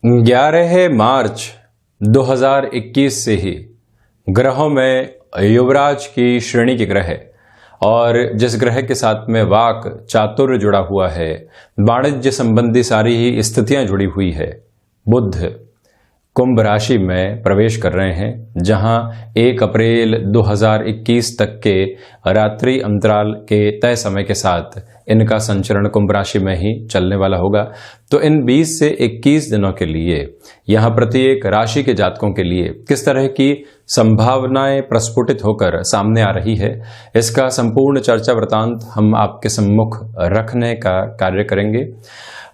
11 मार्च 2021 से ही ग्रहों में युवराज की श्रेणी के ग्रह और जिस ग्रह के साथ में वाक चातुर्य जुड़ा हुआ है, वाणिज्य संबंधी सारी ही स्थितियां जुड़ी हुई है, बुध कुंभ राशि में प्रवेश कर रहे हैं, जहां 1 अप्रैल 2021 तक के रात्रि अंतराल के तय समय के साथ इनका संचरण कुंभ राशि में ही चलने वाला होगा। तो इन 20 से 21 दिनों के लिए यहां प्रत्येक राशि के जातकों के लिए किस तरह की संभावनाएं प्रस्फुटित होकर सामने आ रही है, इसका संपूर्ण चर्चा वृतांत हम आपके सम्मुख रखने का कार्य करेंगे।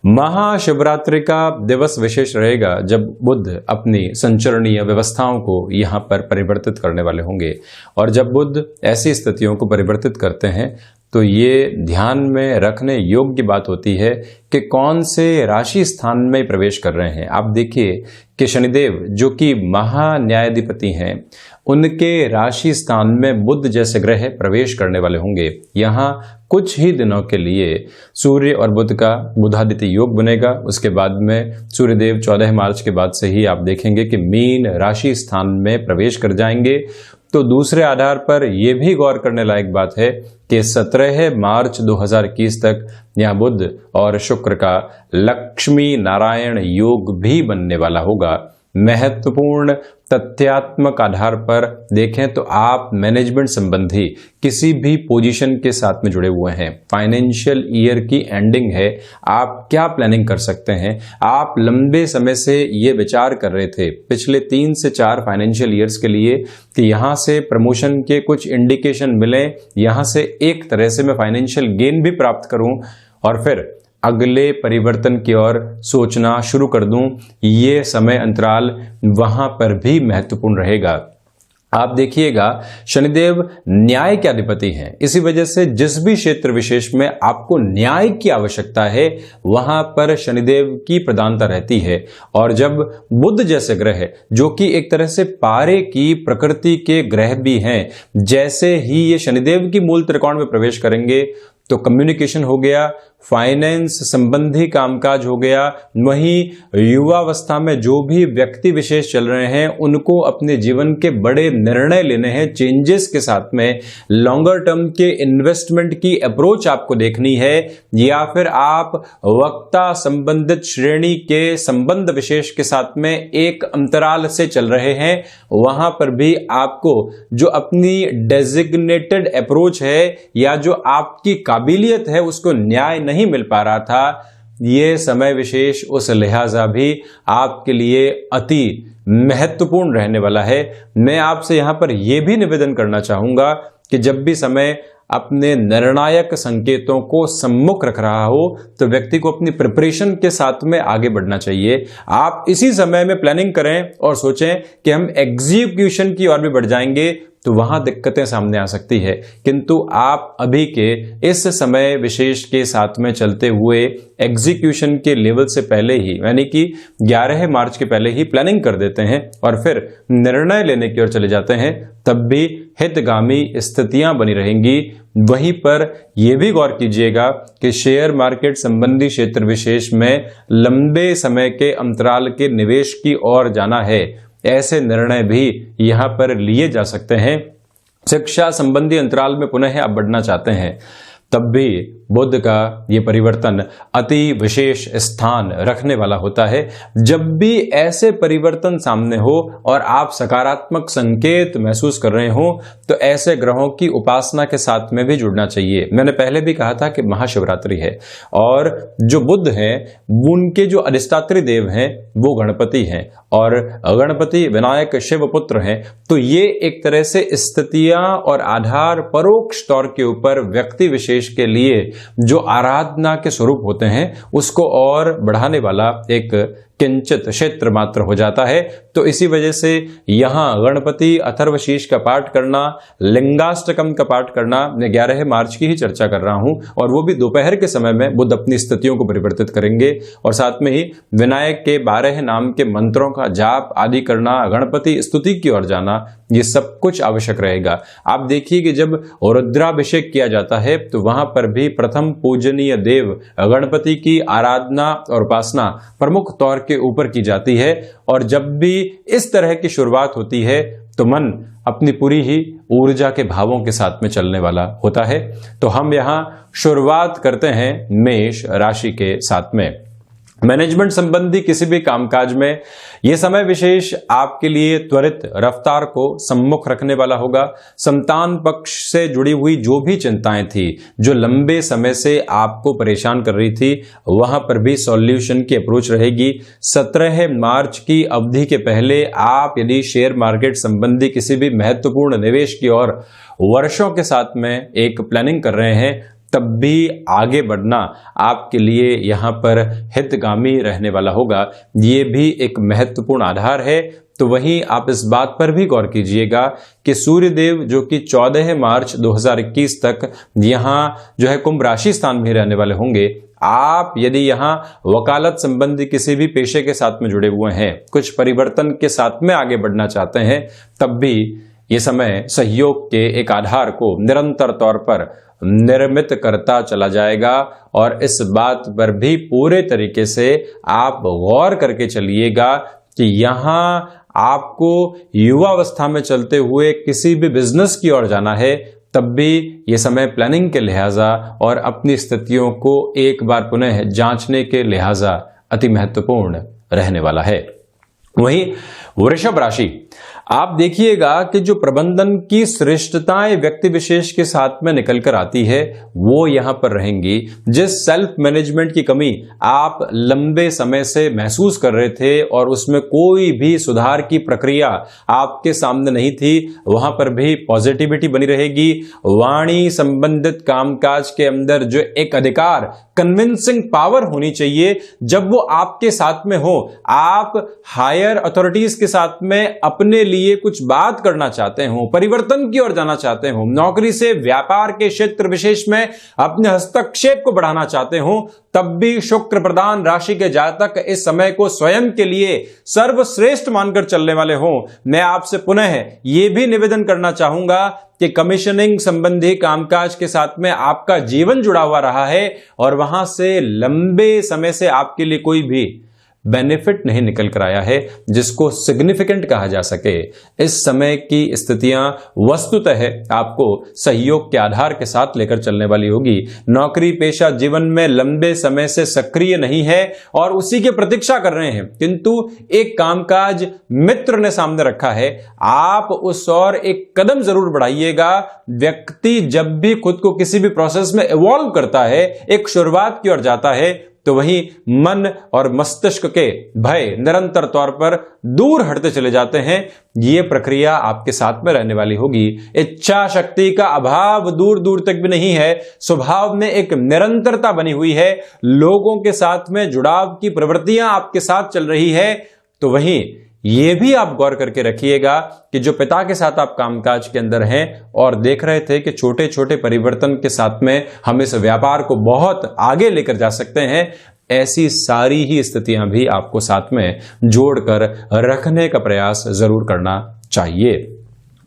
महाशिवरात्रि का दिवस विशेष रहेगा जब बुध अपनी संचरणीय व्यवस्थाओं को यहाँ पर परिवर्तित करने वाले होंगे, और जब बुध ऐसी स्थितियों को परिवर्तित करते हैं तो ये ध्यान में रखने योग्य बात होती है कि कौन से राशि स्थान में प्रवेश कर रहे हैं। आप देखिए कि शनिदेव जो कि महान्यायाधिपति हैं, उनके राशि स्थान में बुध जैसे ग्रह प्रवेश करने वाले होंगे। यहाँ कुछ ही दिनों के लिए सूर्य और बुध का बुधादित्य योग बनेगा। उसके बाद में सूर्यदेव 14 मार्च के बाद से ही आप देखेंगे कि मीन राशि स्थान में प्रवेश कर जाएंगे। तो दूसरे आधार पर यह भी गौर करने लायक बात है कि 17 मार्च 2021 तक यहाँ बुध और शुक्र का लक्ष्मी नारायण योग भी बनने वाला होगा। महत्वपूर्ण तथ्यात्मक आधार पर देखें तो आप मैनेजमेंट संबंधी किसी भी पोजीशन के साथ में जुड़े हुए हैं, फाइनेंशियल ईयर की एंडिंग है, आप क्या प्लानिंग कर सकते हैं। आप लंबे समय से ये विचार कर रहे थे पिछले 3 से 4 फाइनेंशियल ईयर्स के लिए कि यहाँ से प्रमोशन के कुछ इंडिकेशन मिले, यहाँ से एक तरह से मैं फाइनेंशियल गेन भी प्राप्त करूं और फिर अगले परिवर्तन की ओर सोचना शुरू कर दूं। ये समय अंतराल वहां पर भी महत्वपूर्ण रहेगा। आप देखिएगा शनिदेव न्याय के अधिपति हैं, इसी वजह से जिस भी क्षेत्र विशेष में आपको न्याय की आवश्यकता है वहां पर शनिदेव की प्रधानता रहती है। और जब बुध जैसे ग्रह जो कि एक तरह से पारे की प्रकृति के ग्रह भी हैं, जैसे ही ये शनिदेव की मूल त्रिकोण में प्रवेश करेंगे तो कम्युनिकेशन हो गया, फाइनेंस संबंधी कामकाज हो गया। वहीं युवावस्था में जो भी व्यक्ति विशेष चल रहे हैं उनको अपने जीवन के बड़े निर्णय लेने हैं, चेंजेस के साथ में लॉन्गर टर्म के इन्वेस्टमेंट की अप्रोच आपको देखनी है, या फिर आप वक्ता संबंधित श्रेणी के संबंध विशेष के साथ में एक अंतराल से चल रहे हैं, वहां पर भी आपको जो अपनी डेजिग्नेटेड अप्रोच है या जो आपकी काबिलियत है उसको न्याय नहीं मिल पा रहा था, ये समय विशेष उस लिहाजा भी आपके लिए अति महत्वपूर्ण रहने वाला है। मैं आपसे यहां पर यह भी निवेदन करना चाहूंगा कि जब भी समय अपने निर्णायक संकेतों को सम्मुख रख रहा हो तो व्यक्ति को अपनी प्रिपरेशन के साथ में आगे बढ़ना चाहिए। आप इसी समय में प्लानिंग करें और सोचें कि हम एग्जीक्यूशन की ओर भी बढ़ जाएंगे तो वहां दिक्कतें सामने आ सकती है, किंतु आप अभी के इस समय विशेष के साथ में चलते हुए एग्जीक्यूशन के लेवल से पहले ही, यानी कि 11 मार्च के पहले ही प्लानिंग कर देते हैं और फिर निर्णय लेने की ओर चले जाते हैं, तब भी हितगामी स्थितियां बनी रहेंगी। वहीं पर यह भी गौर कीजिएगा कि शेयर मार्केट संबंधी क्षेत्र विशेष में लंबे समय के अंतराल के निवेश की ओर जाना है, ऐसे निर्णय भी यहां पर लिए जा सकते हैं। शिक्षा संबंधी अंतराल में पुनः आप बढ़ना चाहते हैं, तब भी बुध का ये परिवर्तन अति विशेष स्थान रखने वाला होता है। जब भी ऐसे परिवर्तन सामने हो और आप सकारात्मक संकेत महसूस कर रहे हो तो ऐसे ग्रहों की उपासना के साथ में भी जुड़ना चाहिए। मैंने पहले भी कहा था कि महाशिवरात्रि है और जो बुध हैं उनके जो अधिष्ठात्री देव हैं वो गणपति हैं और गणपति विनायक शिव पुत्र हैं। तो ये एक तरह से स्थितियां और आधार परोक्ष तौर के ऊपर व्यक्ति विशेष के लिए जो आराधना के स्वरूप होते हैं उसको और बढ़ाने वाला एक किंचित क्षेत्र मात्र हो जाता है। तो इसी वजह से यहां गणपति अथर्वशीष का पाठ करना, लिंगाष्टकम का पाठ करना, मैं 11 मार्च की ही चर्चा कर रहा हूं, और वो भी दोपहर के समय में बुध अपनी स्थितियों को परिवर्तित करेंगे, और साथ में ही विनायक के 12 नाम के मंत्रों का जाप आदि करना, गणपति स्तुति की ओर जाना, ये सब कुछ आवश्यक रहेगा। आप देखिए कि जब रुद्राभिषेक किया जाता है तो वहां पर भी प्रथम पूजनीय देव गणपति की आराधना और उपासना प्रमुख तौर के ऊपर की जाती है, और जब भी इस तरह की शुरुआत होती है तो मन अपनी पूरी ही ऊर्जा के भावों के साथ में चलने वाला होता है। तो हम यहां शुरुआत करते हैं मेष राशि के साथ में। मैनेजमेंट संबंधी किसी भी कामकाज में यह समय विशेष आपके लिए त्वरित रफ्तार को सम्मुख रखने वाला होगा। संतान पक्ष से जुड़ी हुई जो भी चिंताएं थी, जो लंबे समय से आपको परेशान कर रही थी, वहां पर भी सॉल्यूशन की अप्रोच रहेगी। 17 मार्च की अवधि के पहले आप यदि शेयर मार्केट संबंधी किसी भी महत्वपूर्ण निवेश की ओर वर्षों के साथ में एक प्लानिंग कर रहे हैं, तब भी आगे बढ़ना आपके लिए यहां पर हितगामी रहने वाला होगा। ये भी एक महत्वपूर्ण आधार है। तो वहीं आप इस बात पर भी गौर कीजिएगा कि सूर्यदेव जो कि 14 मार्च 2021 तक यहां जो है कुंभ राशि स्थान में रहने वाले होंगे। आप यदि यहां वकालत संबंधी किसी भी पेशे के साथ में जुड़े हुए हैं, कुछ परिवर्तन के साथ में आगे बढ़ना चाहते हैं, तब भी ये समय सहयोग के एक आधार को निरंतर तौर पर निर्मित करता चला जाएगा। और इस बात पर भी पूरे तरीके से आप गौर करके चलिएगा कि यहां आपको युवावस्था में चलते हुए किसी भी बिजनेस की ओर जाना है, तब भी ये समय प्लानिंग के लिहाजा और अपनी स्थितियों को एक बार पुनः जांचने के लिहाजा अति महत्वपूर्ण रहने वाला है। वहीं वृषभ राशि, आप देखिएगा कि जो प्रबंधन की श्रेष्ठताएं व्यक्ति विशेष के साथ में निकल कर आती है वो यहां पर रहेंगी। जिस सेल्फ मैनेजमेंट की कमी आप लंबे समय से महसूस कर रहे थे और उसमें कोई भी सुधार की प्रक्रिया आपके सामने नहीं थी, वहां पर भी पॉजिटिविटी बनी रहेगी। वाणी संबंधित कामकाज के अंदर जो एक अधिकार, कन्विंसिंग पावर होनी चाहिए, जब वो आपके साथ में हो, आप हायर अथॉरिटीज के साथ में अपने लिए कुछ बात करना चाहते हो, परिवर्तन की ओर जाना चाहते हो, नौकरी से व्यापार के क्षेत्र विशेष में अपने हस्तक्षेप को बढ़ाना चाहते हो, तब भी शुक्र प्रधान राशि के जातक इस समय को स्वयं के लिए सर्वश्रेष्ठ मानकर चलने वाले हो। मैं आपसे पुनः यह भी निवेदन करना चाहूंगा कि कमीशनिंग संबंधी कामकाज के साथ में आपका जीवन जुड़ा हुआ रहा है और वहां से लंबे समय से आपके लिए कोई भी बेनिफिट नहीं निकल कर आया है जिसको सिग्निफिकेंट कहा जा सके। इस समय की स्थितियां वस्तुतः आपको सहयोग के आधार के साथ लेकर चलने वाली होगी। नौकरी पेशा जीवन में लंबे समय से सक्रिय नहीं है और उसी की प्रतीक्षा कर रहे हैं, किंतु एक कामकाज मित्र ने सामने रखा है, आप उस ओर एक कदम जरूर बढ़ाइएगा। व्यक्ति जब भी खुद को किसी भी प्रोसेस में इवॉल्व करता है, एक शुरुआत की ओर जाता है, तो वहीं मन और मस्तिष्क के भय निरंतर तौर पर दूर हटते चले जाते हैं। ये प्रक्रिया आपके साथ में रहने वाली होगी। इच्छा शक्ति का अभाव दूर दूर तक भी नहीं है, स्वभाव में एक निरंतरता बनी हुई है, लोगों के साथ में जुड़ाव की प्रवृत्तियां आपके साथ चल रही है। तो वहीं ये भी आप गौर करके रखिएगा कि जो पिता के साथ आप कामकाज के अंदर हैं और देख रहे थे कि छोटे छोटे परिवर्तन के साथ में हम इस व्यापार को बहुत आगे लेकर जा सकते हैं, ऐसी सारी ही स्थितियां भी आपको साथ में जोड़कर रखने का प्रयास जरूर करना चाहिए।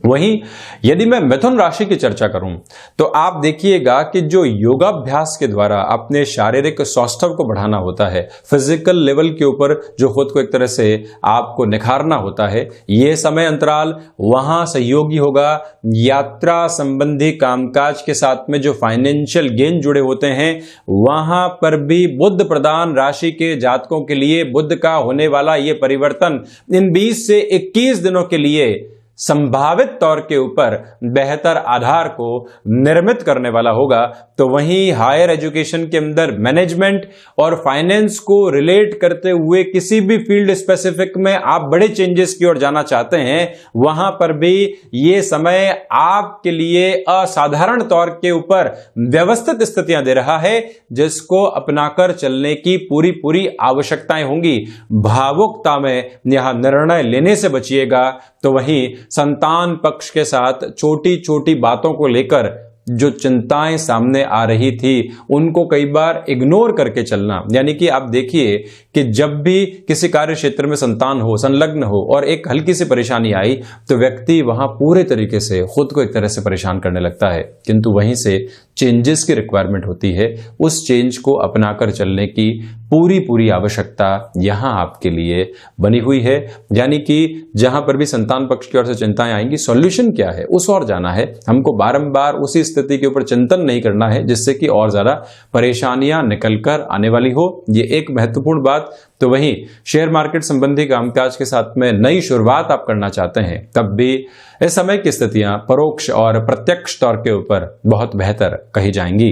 वहीं यदि मैं मिथुन राशि की चर्चा करूं तो आप देखिएगा कि जो योगाभ्यास के द्वारा अपने शारीरिक स्वास्थ्य को बढ़ाना होता है, फिजिकल लेवल के ऊपर जो खुद को एक तरह से आपको निखारना होता है, यह समय अंतराल वहां सहयोगी होगा। यात्रा संबंधी कामकाज के साथ में जो फाइनेंशियल गेन जुड़े होते हैं, वहां पर भी बुध प्रधान राशि के जातकों के लिए बुध का होने वाला यह परिवर्तन इन 20 से 21 दिनों के लिए संभावित तौर के ऊपर बेहतर आधार को निर्मित करने वाला होगा, तो वहीं हायर एजुकेशन के अंदर मैनेजमेंट और फाइनेंस को रिलेट करते हुए किसी भी फील्ड स्पेसिफिक में आप बड़े चेंजेस की ओर जाना चाहते हैं, वहां पर भी ये समय आपके लिए असाधारण तौर के ऊपर व्यवस्थित स्थितियां दे रहा है, जिसको अपनाकर चलने की पूरी पूरी आवश्यकताएं होंगी। भावुकता में यहां निर्णय लेने से बचिएगा। तो वहीं संतान पक्ष के साथ छोटी छोटी बातों को लेकर जो चिंताएं सामने आ रही थी उनको कई बार इग्नोर करके चलना, यानी कि आप देखिए कि जब भी किसी कार्य क्षेत्र में संतान हो, संलग्न हो और एक हल्की सी परेशानी आई तो व्यक्ति वहां पूरे तरीके से खुद को एक तरह से परेशान करने लगता है, किंतु वहीं से चेंजेस की रिक्वायरमेंट होती है। उस चेंज को अपनाकर चलने की पूरी पूरी आवश्यकता यहां आपके लिए बनी हुई है। यानी कि जहां पर भी संतान पक्ष की ओर से चिंताएं आएंगी, सॉल्यूशन क्या है उस ओर जाना है। हमको बारंबार उसी स्थिति के ऊपर चिंतन नहीं करना है जिससे कि और ज्यादा परेशानियां निकलकर आने वाली हो। ये एक महत्वपूर्ण बात। तो वहीं शेयर मार्केट संबंधी कामकाज के साथ में नई शुरुआत आप करना चाहते हैं, तब भी इस समय की स्थितियां परोक्ष और प्रत्यक्ष तौर के ऊपर बहुत बेहतर कही जाएंगी।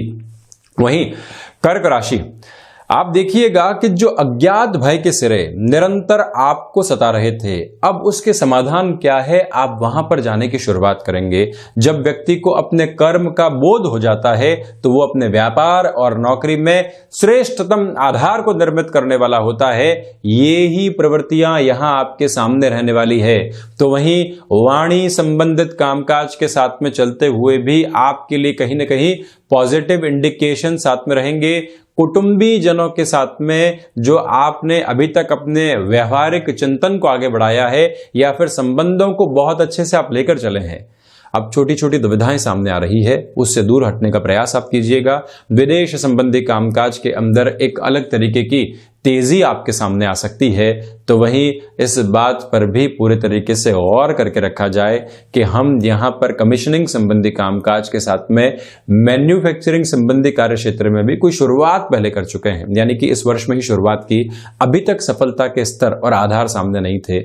वहीं कर्क राशि, आप देखिएगा कि जो अज्ञात भय के सिरे निरंतर आपको सता रहे थे, अब उसके समाधान क्या है, आप वहां पर जाने की शुरुआत करेंगे। जब व्यक्ति को अपने कर्म का बोध हो जाता है तो वो अपने व्यापार और नौकरी में श्रेष्ठतम आधार को निर्मित करने वाला होता है। ये ही प्रवृत्तियां यहां आपके सामने रहने वाली है। तो वहीं वाणी संबंधित कामकाज के साथ में चलते हुए भी आपके लिए कहीं ना कहीं पॉजिटिव इंडिकेशन साथ में रहेंगे। कुटुंबी जनों के साथ में जो आपने अभी तक अपने व्यवहारिक चिंतन को आगे बढ़ाया है या फिर संबंधों को बहुत अच्छे से आप लेकर चले हैं, अब छोटी छोटी दुविधाएं सामने आ रही है, उससे दूर हटने का प्रयास आप कीजिएगा। विदेश संबंधी कामकाज के अंदर एक अलग तरीके की तेजी आपके सामने आ सकती है। तो वहीं इस बात पर भी पूरे तरीके से गौर करके रखा जाए कि हम यहां पर कमीशनिंग संबंधी कामकाज के साथ में मैन्युफैक्चरिंग संबंधी कार्य क्षेत्र में भी कोई शुरुआत पहले कर चुके हैं, यानी कि इस वर्ष में ही शुरुआत की, अभी तक सफलता के स्तर और आधार सामने नहीं थे।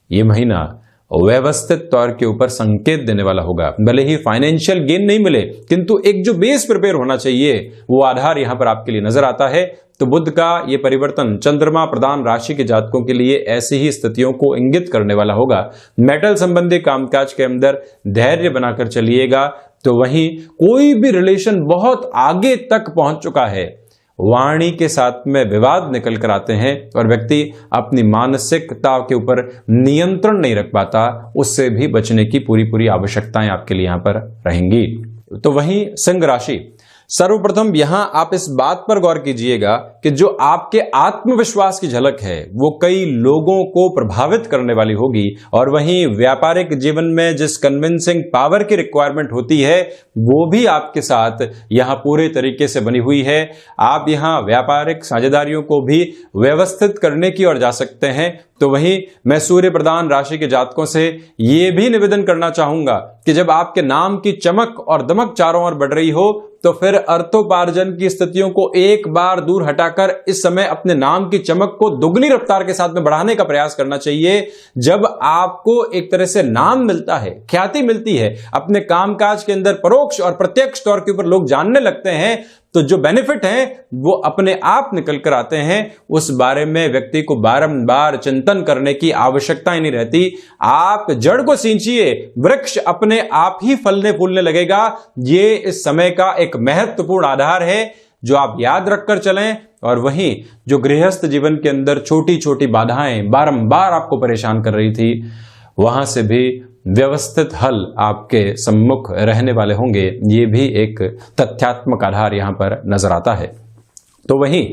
ये महीना व्यवस्थित तौर के ऊपर संकेत देने वाला होगा। भले ही फाइनेंशियल गेन नहीं मिले, किंतु एक जो बेस प्रिपेयर होना चाहिए वो आधार यहां पर आपके लिए नजर आता है। तो बुध का ये परिवर्तन चंद्रमा प्रधान राशि के जातकों के लिए ऐसी ही स्थितियों को इंगित करने वाला होगा। मेटल संबंधी कामकाज के अंदर धैर्य बनाकर चलिएगा। तो वहीं कोई भी रिलेशन बहुत आगे तक पहुंच चुका है, वाणी के साथ में विवाद निकल कर आते हैं और व्यक्ति अपनी मानसिकता के ऊपर नियंत्रण नहीं रख पाता, उससे भी बचने की पूरी पूरी आवश्यकताएं आपके लिए यहां पर रहेंगी। तो वहीं सिंह राशि, सर्वप्रथम यहां आप इस बात पर गौर कीजिएगा कि जो आपके आत्मविश्वास की झलक है वो कई लोगों को प्रभावित करने वाली होगी, और वहीं व्यापारिक जीवन में जिस कन्विंसिंग पावर की रिक्वायरमेंट होती है वो भी आपके साथ यहां पूरे तरीके से बनी हुई है। आप यहां व्यापारिक साझेदारियों को भी व्यवस्थित करने की ओर जा सकते हैं। तो वहीं मैं सूर्य प्रधान राशि के जातकों से यह भी निवेदन करना चाहूंगा कि जब आपके नाम की चमक और दमक चारों ओर बढ़ रही हो तो फिर अर्थोपार्जन की स्थितियों को एक बार दूर हटाकर इस समय अपने नाम की चमक को दुगनी रफ्तार के साथ में बढ़ाने का प्रयास करना चाहिए। जब आपको एक तरह से नाम मिलता है, ख्याति मिलती है, अपने कामकाज के अंदर परोक्ष और प्रत्यक्ष तौर के ऊपर लोग जानने लगते हैं, तो जो बेनिफिट हैं वो अपने आप निकल कर आते हैं। उस बारे में व्यक्ति को बारंबार चिंतन करने की आवश्यकता ही नहीं रहती। आप जड़ को सींचिए, वृक्ष अपने आप ही फलने फूलने लगेगा। ये इस समय का एक महत्वपूर्ण आधार है जो आप याद रखकर चलें। और वहीं जो गृहस्थ जीवन के अंदर छोटी छोटी बाधाएं बारंबार आपको परेशान कर रही थी, वहां से भी व्यवस्थित हल आपके सम्मुख रहने वाले होंगे। ये भी एक तथ्यात्मक आधार यहां पर नजर आता है। तो वहीं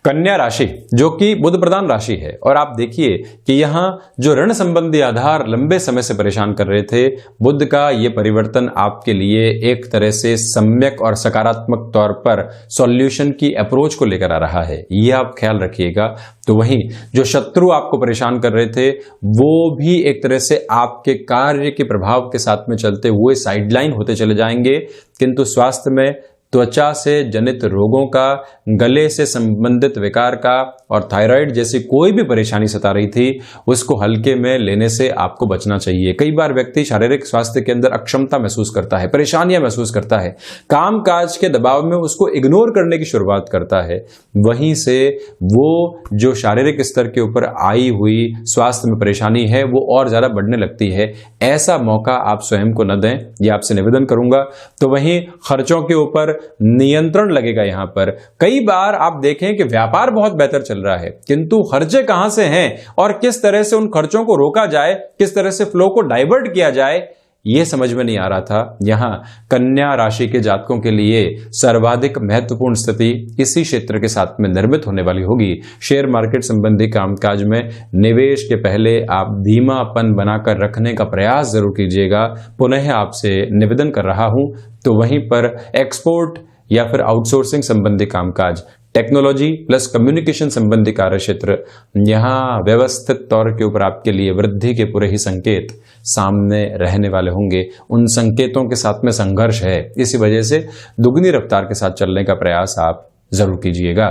कन्या राशि जो कि बुध प्रधान राशि है, और आप देखिए कि यहां जो ऋण संबंधी आधार लंबे समय से परेशान कर रहे थे, बुध का ये परिवर्तन आपके लिए एक तरह से सम्यक और सकारात्मक तौर पर सॉल्यूशन की अप्रोच को लेकर आ रहा है, ये आप ख्याल रखिएगा। तो वहीं जो शत्रु आपको परेशान कर रहे थे वो भी एक तरह से आपके कार्य के प्रभाव के साथ में चलते हुए साइडलाइन होते चले जाएंगे। किंतु स्वास्थ्य में त्वचा से जनित रोगों का, गले से संबंधित विकार का, और थायराइड जैसी कोई भी परेशानी सता रही थी उसको हल्के में लेने से आपको बचना चाहिए। कई बार व्यक्ति शारीरिक स्वास्थ्य के अंदर अक्षमता महसूस करता है, परेशानियां महसूस करता है, काम काज के दबाव में उसको इग्नोर करने की शुरुआत करता है। वहीं से वो जो शारीरिक स्तर के ऊपर आई हुई स्वास्थ्य में परेशानी है वो और ज्यादा बढ़ने लगती है। ऐसा मौका आप स्वयं को न दें, ये आपसे निवेदन करूंगा। तो वहीं खर्चों के ऊपर नियंत्रण लगेगा। यहां पर कई बार आप देखें कि व्यापार बहुत बेहतर चल रहा है, किंतु खर्चे कहां से हैं और किस तरह से उन खर्चों को रोका जाए, किस तरह से फ्लो को डाइवर्ट किया जाए, यह समझ में नहीं आ रहा था। यहां कन्या राशि के जातकों के लिए सर्वाधिक महत्वपूर्ण स्थिति इसी क्षेत्र के साथ में निर्मित होने वाली होगी। शेयर मार्केट संबंधी कामकाज में निवेश के पहले आप धीमापन बनाकर रखने का प्रयास जरूर कीजिएगा, पुनः आपसे निवेदन कर रहा हूं। तो वहीं पर एक्सपोर्ट या फिर आउटसोर्सिंग संबंधी कामकाज, टेक्नोलॉजी प्लस कम्युनिकेशन संबंधी कार्य क्षेत्र, यहां व्यवस्थित तौर के ऊपर आपके लिए वृद्धि के पूरे ही संकेत सामने रहने वाले होंगे। उन संकेतों के साथ में संघर्ष है, इसी वजह से दुगनी रफ्तार के साथ चलने का प्रयास आप जरूर कीजिएगा।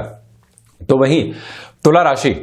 तो वहीं तुला राशि,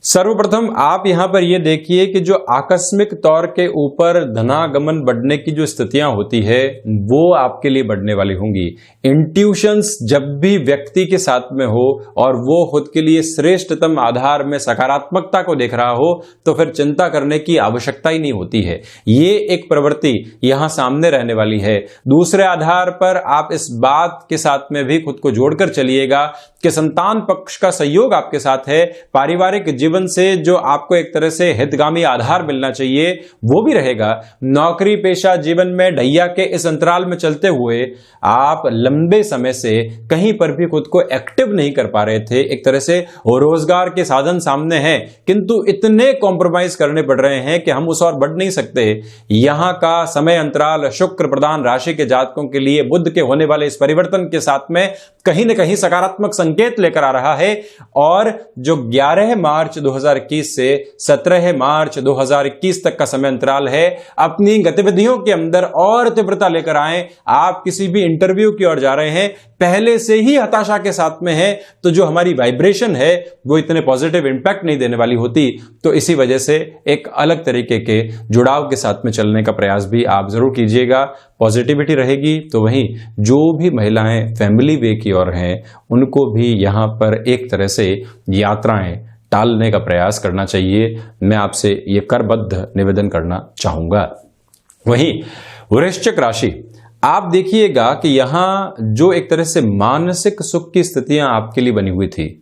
सर्वप्रथम आप यहां पर यह देखिए कि जो आकस्मिक तौर के ऊपर धनागमन बढ़ने की जो स्थितियां होती है वो आपके लिए बढ़ने वाली होंगी। इंट्यूशंस जब भी व्यक्ति के साथ में हो और वो खुद के लिए श्रेष्ठतम आधार में सकारात्मकता को देख रहा हो तो फिर चिंता करने की आवश्यकता ही नहीं होती है। ये एक प्रवृत्ति यहां सामने रहने वाली है। दूसरे आधार पर आप इस बात के साथ में भी खुद को जोड़कर चलिएगा कि संतान पक्ष का सहयोग आपके साथ है। पारिवारिक जीवन से जो आपको एक तरह से हितगामी आधार मिलना चाहिए वो भी रहेगा। नौकरी पेशा जीवन में ढैया के इस अंतराल में चलते हुए आप लंबे समय से कहीं पर भी खुद को एक्टिव नहीं कर पा रहे थे। एक तरह से रोजगार के साधन सामने हैं किंतु इतने कॉम्प्रोमाइज करने पड़ रहे हैं कि हम उस और बढ़ नहीं सकते। यहां का समय अंतराल शुक्र प्रधान राशि के जातकों के लिए बुध के होने वाले इस परिवर्तन के साथ में कहीं न कहीं सकारात्मक संकेत लेकर आ रहा है। और जो 11 मार्च 2021 से 17 मार्च 2021 तक का समय अंतराल है, अपनी गतिविधियों के अंदर और तीव्रता लेकर आए। आप किसी भी इंटरव्यू की ओर जा रहे हैं, पहले से ही हताशा के साथ में है, तो जो हमारी वाइब्रेशन है वो इतने पॉजिटिव इंपैक्ट नहीं देने वाली होती। तो इसी वजह से एक अलग तरीके के जुड़ाव के साथ में चलने का प्रयास भी आप जरूर कीजिएगा। पॉजिटिविटी रहेगी। तो वहीं जो भी महिलाएं फैमिली वे की ओर हैं उनको भी यहां पर एक तरह से यात्राएं टालने का प्रयास करना चाहिए। मैं आपसे ये करबद्ध निवेदन करना चाहूंगा। वहीं वृश्चिक राशि, आप देखिएगा कि यहां जो एक तरह से मानसिक सुख की स्थितियां आपके लिए बनी हुई थी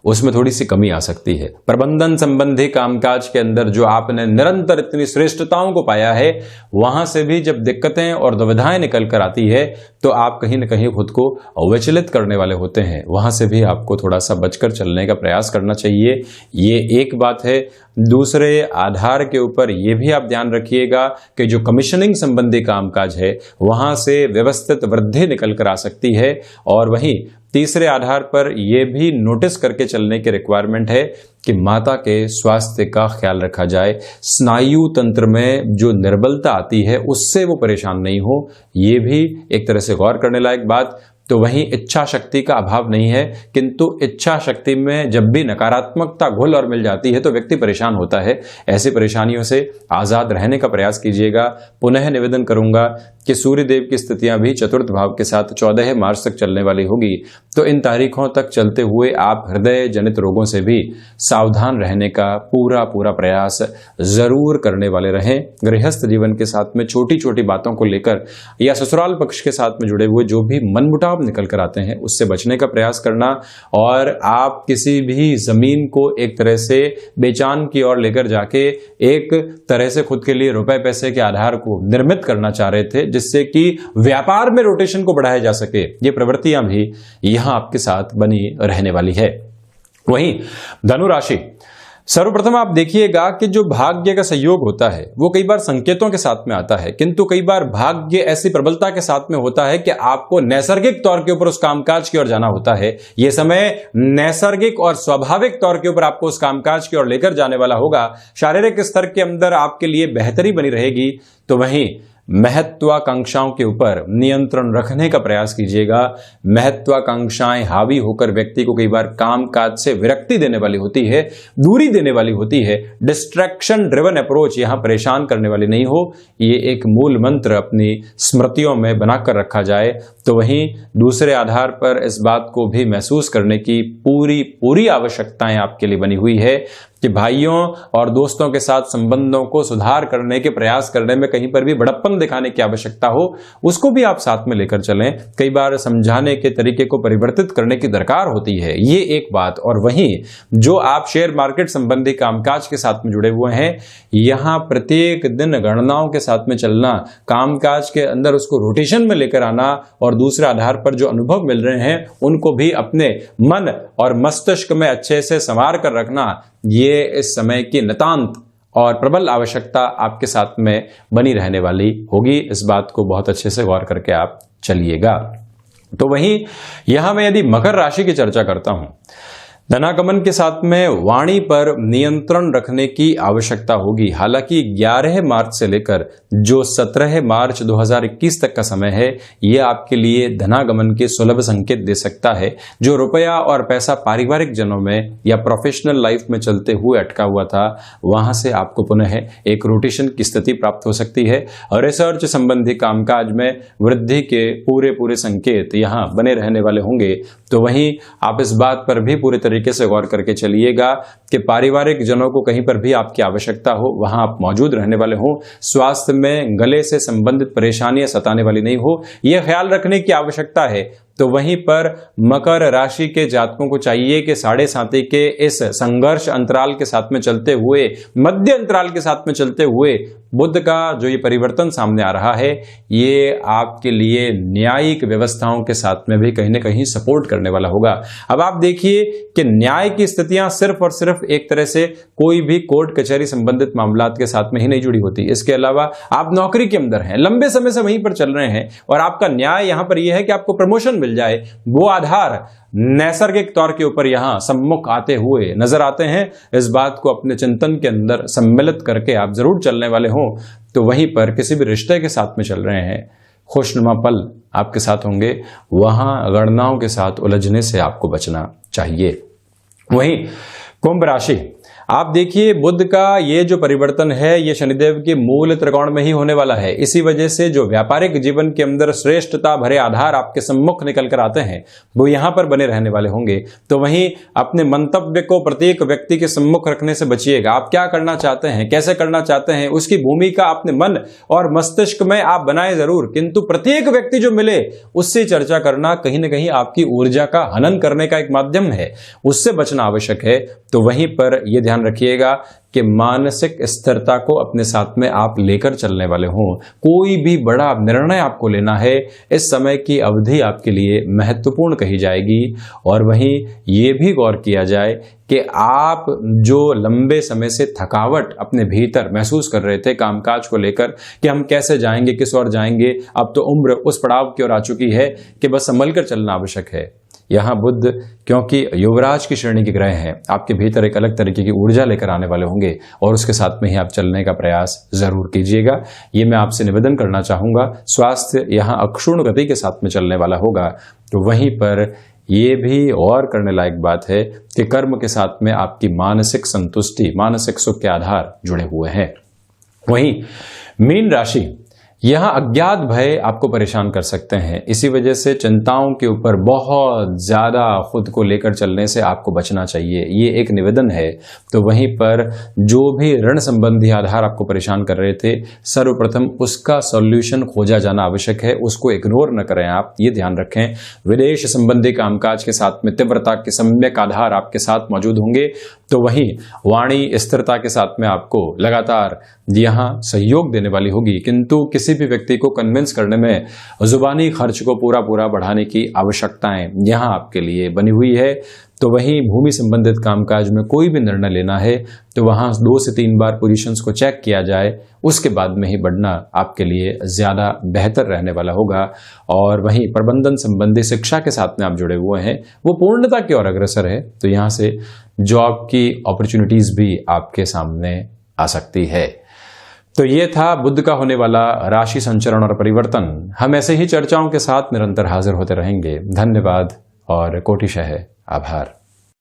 उसमें थोड़ी सी कमी आ सकती है। प्रबंधन संबंधी कामकाज के अंदर जो आपने निरंतर इतनी श्रेष्ठताओं को पाया है वहां से भी जब दिक्कतें और दुविधाएं निकल कर आती है तो आप कहीं ना कहीं खुद को विचलित करने वाले होते हैं। वहां से भी आपको थोड़ा सा बचकर चलने का प्रयास करना चाहिए। ये एक बात है। दूसरे आधार के ऊपर यह भी आप ध्यान रखिएगा कि जो कमीशनिंग संबंधी कामकाज है वहां से व्यवस्थित वृद्धि निकल कर आ सकती है। और वहीं तीसरे आधार पर यह भी नोटिस करके चलने की रिक्वायरमेंट है कि माता के स्वास्थ्य का ख्याल रखा जाए। स्नायु तंत्र में जो निर्बलता आती है उससे वो परेशान नहीं हो, ये भी एक तरह से गौर करने लायक बात। तो वहीं इच्छा शक्ति का अभाव नहीं है, किंतु इच्छा शक्ति में जब भी नकारात्मकता घुल और मिल जाती है तो व्यक्ति परेशान होता है। ऐसी परेशानियों से आजाद रहने का प्रयास कीजिएगा। पुनः निवेदन करूंगा कि सूर्य देव की स्थितियां भी चतुर्थ भाव के साथ 14 मार्च तक चलने वाली होगी। तो इन तारीखों तक चलते हुए आप हृदय जनित रोगों से भी सावधान रहने का पूरा प्रयास जरूर करने वाले रहें। गृहस्थ जीवन के साथ में छोटी छोटी बातों को लेकर या ससुराल पक्ष के साथ में जुड़े हुए जो भी मनमुटाव निकल कर आते हैं उससे बचने का प्रयास करना। और आप किसी भी जमीन को एक तरह से बेचान की ओर लेकर जाके एक तरह से खुद के लिए रुपए पैसे के आधार को निर्मित करना चाह रहे थे जिससे कि व्यापार में रोटेशन को बढ़ाया जा सके, ये प्रवृत्तियां भी यहां आपके साथ बनी रहने वाली है। वहीं धनु राशि, सर्वप्रथम आप देखिएगा कि जो भाग्य का सहयोग होता है वो कई बार संकेतों के साथ में आता है, किंतु कई बार भाग्य ऐसी प्रबलता के साथ में होता है कि आपको नैसर्गिक तौर के ऊपर उस कामकाज की ओर जाना होता है। यह समय नैसर्गिक और स्वाभाविक तौर के ऊपर आपको उस कामकाज की ओर लेकर जाने वाला होगा। शारीरिक स्तर के अंदर आपके लिए बेहतरी बनी रहेगी। तो वहीं महत्वाकांक्षाओं के ऊपर नियंत्रण रखने का प्रयास कीजिएगा। महत्वाकांक्षाएं हावी होकर व्यक्ति को कई बार काम काज से विरक्ति देने वाली होती है, दूरी देने वाली होती है। डिस्ट्रैक्शन ड्रिवन अप्रोच यहां परेशान करने वाली नहीं हो, ये एक मूल मंत्र अपनी स्मृतियों में बनाकर रखा जाए। तो वहीं दूसरे आधार पर इस बात को भी महसूस करने की पूरी आवश्यकताएं आपके लिए बनी हुई है कि भाइयों और दोस्तों के साथ संबंधों को सुधार करने के प्रयास करने में कहीं पर भी बड़प्पन दिखाने की आवश्यकता हो, उसको भी आप साथ में लेकर चलें। कई बार समझाने के तरीके को परिवर्तित करने की दरकार होती है, ये एक बात। और वहीं जो आप शेयर मार्केट संबंधी कामकाज के साथ में जुड़े हुए हैं, यहां प्रत्येक दिन गणनाओं के साथ में चलना, कामकाज के अंदर उसको रोटेशन में लेकर आना और दूसरे आधार पर जो अनुभव मिल रहे हैं उनको भी अपने मन और मस्तिष्क में अच्छे से संवार कर रखना, ये इस समय की नितांत और प्रबल आवश्यकता आपके साथ में बनी रहने वाली होगी। इस बात को बहुत अच्छे से गौर करके आप चलिएगा। तो वहीं यहां मैं यदि मकर राशि की चर्चा करता हूं, धनागमन के साथ में वाणी पर नियंत्रण रखने की आवश्यकता होगी। हालांकि 11 मार्च से लेकर जो 17 मार्च 2021 तक का समय है, यह आपके लिए धनागमन के सुलभ संकेत दे सकता है। जो रुपया और पैसा पारिवारिक जनों में या प्रोफेशनल लाइफ में चलते हुए अटका हुआ था, वहां से आपको पुनः एक रोटेशन की स्थिति प्राप्त हो सकती है। और रिसर्च संबंधी कामकाज में वृद्धि के पूरे संकेत यहां बने रहने वाले होंगे। तो वहीं आप इस बात पर भी पूरे तरीके से गौर करके चलिएगा कि पारिवारिक जनों को कहीं पर भी आपकी आवश्यकता हो, वहां आप मौजूद रहने वाले हो। स्वास्थ्य में गले से संबंधित परेशानियां सताने वाली नहीं हो, यह ख्याल रखने की आवश्यकता है। तो वहीं पर मकर राशि के जातकों को चाहिए कि 7.5 के इस संघर्ष अंतराल के साथ में चलते हुए, मध्य अंतराल के साथ में चलते हुए बुध का जो ये परिवर्तन सामने आ रहा है, ये आपके लिए न्यायिक व्यवस्थाओं के साथ में भी कहीं ना कहीं सपोर्ट करने वाला होगा। अब आप देखिए कि न्याय की स्थितियां सिर्फ और सिर्फ एक तरह से कोई भी कोर्ट कचहरी संबंधित मामलात के साथ में ही नहीं जुड़ी होती। इसके अलावा आप नौकरी के अंदर हैं, लंबे समय से वहीं पर चल रहे हैं और आपका न्याय यहां पर यह है कि आपको प्रमोशन मिल जाए, वो आधार नैसर्गिक तौर के ऊपर यहां सम्मुख आते हुए नजर आते हैं। इस बात को अपने चिंतन के अंदर सम्मिलित करके आप जरूर चलने वाले हों। तो वहीं पर किसी भी रिश्ते के साथ में चल रहे हैं, खुशनुमा पल आपके साथ होंगे, वहां गणनाओं के साथ उलझने से आपको बचना चाहिए। वहीं कुंभ राशि, आप देखिए बुध का ये जो परिवर्तन है, ये शनिदेव के मूल त्रिकोण में ही होने वाला है। इसी वजह से जो व्यापारिक जीवन के अंदर श्रेष्ठता भरे आधार आपके सम्मुख निकल कर आते हैं, वो यहां पर बने रहने वाले होंगे। तो वहीं अपने मंतव्य को प्रत्येक व्यक्ति के सम्मुख रखने से बचिएगा। आप क्या करना चाहते हैं, कैसे करना चाहते हैं, उसकी भूमिका अपने मन और मस्तिष्क में आप बनाए जरूर, किंतु प्रत्येक व्यक्ति जो मिले उससे चर्चा करना कहीं ना कहीं आपकी ऊर्जा का हनन करने का एक माध्यम है, उससे बचना आवश्यक है। तो वहीं पर यह ध्यान रखिएगा कि मानसिक स्थिरता को अपने साथ में आप लेकर चलने वाले हों। कोई भी बड़ा निर्णय आपको लेना है, इस समय की अवधि आपके लिए महत्वपूर्ण कही जाएगी। और वहीं ये भी गौर किया जाए कि आप जो लंबे समय से थकावट अपने भीतर महसूस कर रहे थे कामकाज को लेकर कि हम कैसे जाएंगे, किस ओर जाएंगे, अब तो उम्र उस पड़ाव की ओर आ चुकी है कि बस संभल कर चलना आवश्यक है। यहां बुध क्योंकि युवराज की श्रेणी के ग्रह हैं, आपके भीतर एक अलग तरीके की ऊर्जा लेकर आने वाले होंगे और उसके साथ में ही आप चलने का प्रयास जरूर कीजिएगा। ये मैं आपसे निवेदन करना चाहूंगा। स्वास्थ्य यहां अक्षुण्ण गति के साथ में चलने वाला होगा। तो वहीं पर ये भी और करने लायक बात है कि कर्म के साथ में आपकी मानसिक संतुष्टि, मानसिक सुख के आधार जुड़े हुए हैं। वहीं मीन राशि, यहां अज्ञात भय आपको परेशान कर सकते हैं। इसी वजह से चिंताओं के ऊपर बहुत ज्यादा खुद को लेकर चलने से आपको बचना चाहिए, ये एक निवेदन है। तो वहीं पर जो भी ऋण संबंधी आधार आपको परेशान कर रहे थे, सर्वप्रथम उसका सॉल्यूशन खोजा जाना आवश्यक है, उसको इग्नोर न करें आप, ये ध्यान रखें। विदेश संबंधी कामकाज के साथ में तीव्रता के सम्यक आधार आपके साथ मौजूद होंगे। तो वहीं वाणी स्थिरता के साथ में आपको लगातार यहां सहयोग देने वाली होगी, किंतु किसी भी व्यक्ति को कन्विंस करने में जुबानी खर्च को पूरा बढ़ाने की आवश्यकताएं यहां आपके लिए बनी हुई है। तो वहीं भूमि संबंधित कामकाज में कोई भी निर्णय लेना है तो वहां 2 से 3 बार पोजीशंस को चेक किया जाए, उसके बाद में ही बढ़ना आपके लिए ज्यादा बेहतर रहने वाला होगा। और वहीं प्रबंधन संबंधी शिक्षा के साथ में आप जुड़े हुए हैं, वो पूर्णता की ओर अग्रसर है। तो यहां से जॉब की अपॉर्चुनिटीज भी आपके सामने आ सकती है। तो ये था बुध का होने वाला राशि संचरण और परिवर्तन। हम ऐसे ही चर्चाओं के साथ निरंतर हाजिर होते रहेंगे। धन्यवाद और कोटिशः आभार।